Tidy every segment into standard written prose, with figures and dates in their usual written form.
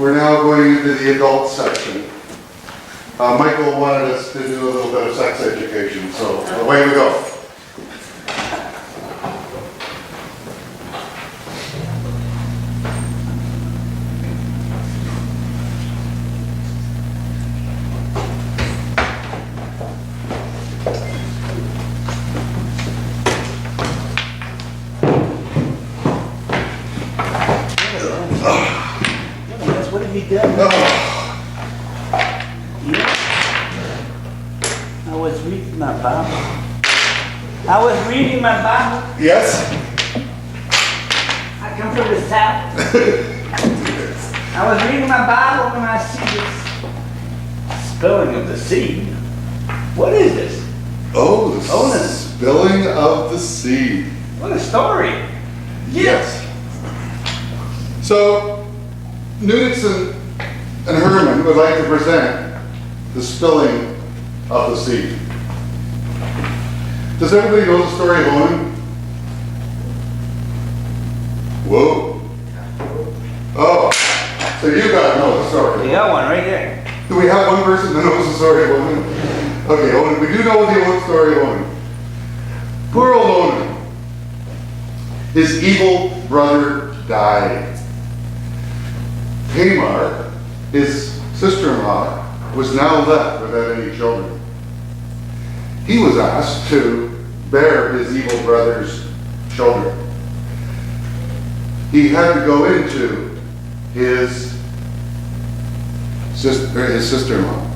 We're now going into the adult section. Michael wanted us to do a little bit of sex education, so away we go. What have you done? I was reading my Bible. Yes? I come from the south. I was reading my Bible when I see this spilling of the seed. What is this? Oh, the Onan. spilling of the seed. What a story. Yes. So, Nudix and Herman would like to present the spilling of the seed. Does everybody know the story of Onan? Whoa. Oh, so you gotta know the story. You got one right there. Do we have one person that knows the story of Onan? Okay, Onan. We do know the old story of Onan. Poor old Onan. His evil brother died. Tamar, his sister-in-law, was now left without any children. He was asked to bear his evil brother's children. He had to go into his sister-in-law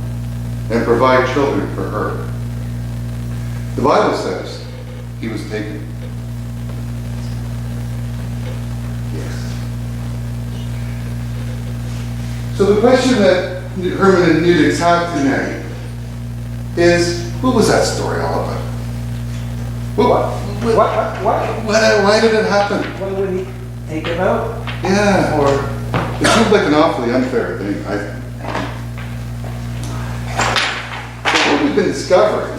and provide children for her. The Bible says he was taken. Yes. So the question that Herman and Nudix have tonight is, what was that story all about? Why did it happen? What would he take it out? Yeah, or it seems like an awfully unfair thing, I think. But what we've been discovering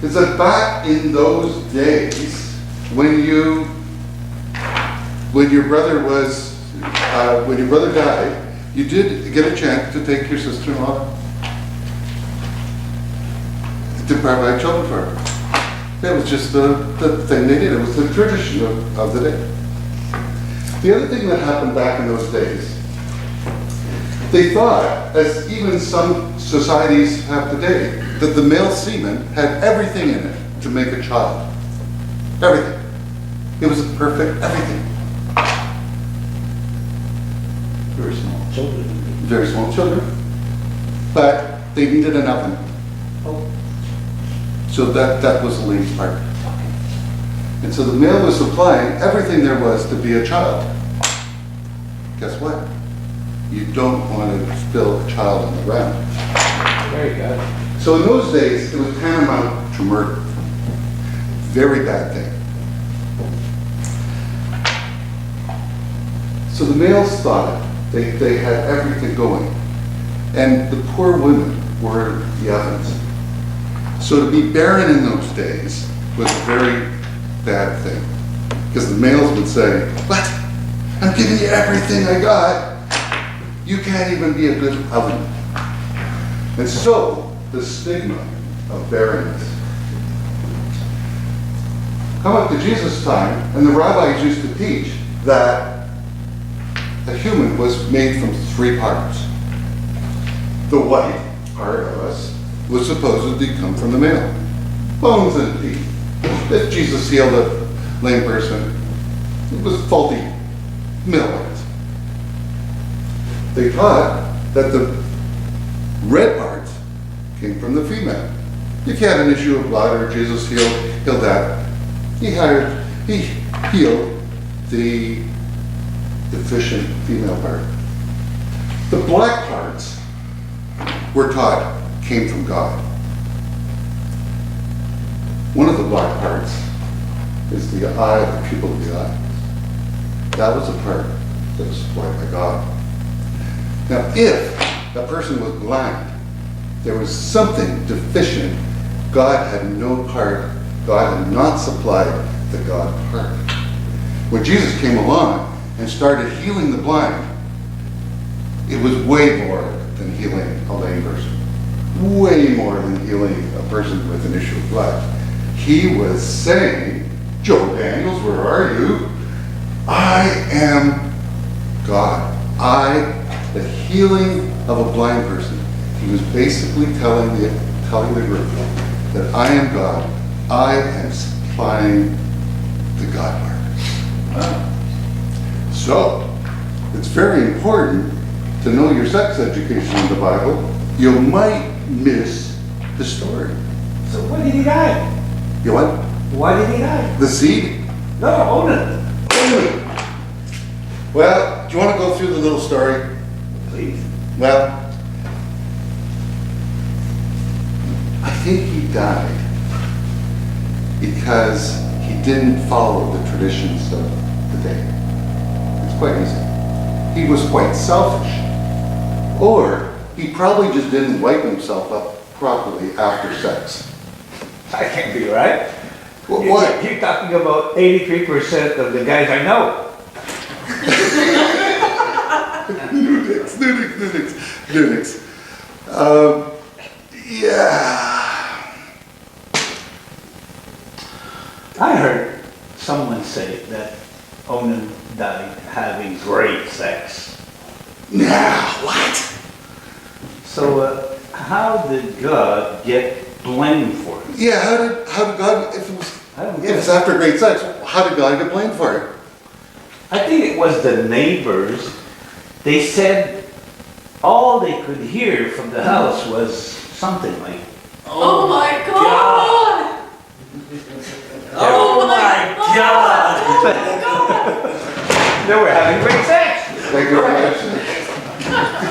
is that back in those days, when your brother died, you did get a chance to take your sister-in-law to provide children for her. That was just the thing they did. It was the tradition of the day. The other thing that happened back in those days, they thought, as even some societies have today, that the male semen had everything in it to make a child. Everything. It was a perfect everything. Very small children. Very small children. But they needed an oven. Oh. So that was the lady's part. And so the male was supplying everything there was to be a child. Guess what? You don't want to spill a child on the ground. Very good. So in those days, it was tantamount to murder. Very bad thing. So the males thought they had everything going. And the poor women were the ovens. So to be barren in those days was a very bad thing. Because the males would say, "What? I'm giving you everything I got. You can't even be a good oven." And so, the stigma of barrenness. Come up to Jesus' time, and the rabbis used to teach that a human was made from 3 parts. The white part of us was supposedly come from the male. Bones and teeth. If Jesus healed a lame person, it was faulty male parts. They taught that the red parts came from the female. If you had an issue of blood or Jesus healed that, he healed the deficient female part. The black parts were taught came from God. One of the black parts is the eye, the pupil of the eye. That was a part that was supplied by God. Now, if that person was blind, there was something deficient. God had no part. God had not supplied the God part. When Jesus came along and started healing the blind, it was way more than healing a lame person. Way more than healing a person with an issue of blood. He was saying, Joe Daniels, where are you? I am God. The healing of a blind person. He was basically telling the group that I am God. I am supplying the God work. Wow. So, it's very important to know your sex education in the Bible. You might miss the story. So when did he die? You what? Why did he die? The seed? No, Onan. Well, do you want to go through the little story? Please. Well, I think he died because he didn't follow the traditions of the day. It's quite easy. He was quite selfish. Or he probably just didn't wipe himself up properly after sex. That can't be right. What? You're talking about 83% of the guys I know. Nudix. Yeah. I heard someone say that Onan died having great sex. Now, what? So how did God get blamed for it? Yeah, how did God, if I don't it get was it. after great sex, how did God get blamed for it? I think it was the neighbors. They said all they could hear from the house was something like, Oh my God! Oh my God! they were having great sex. Thank you very much.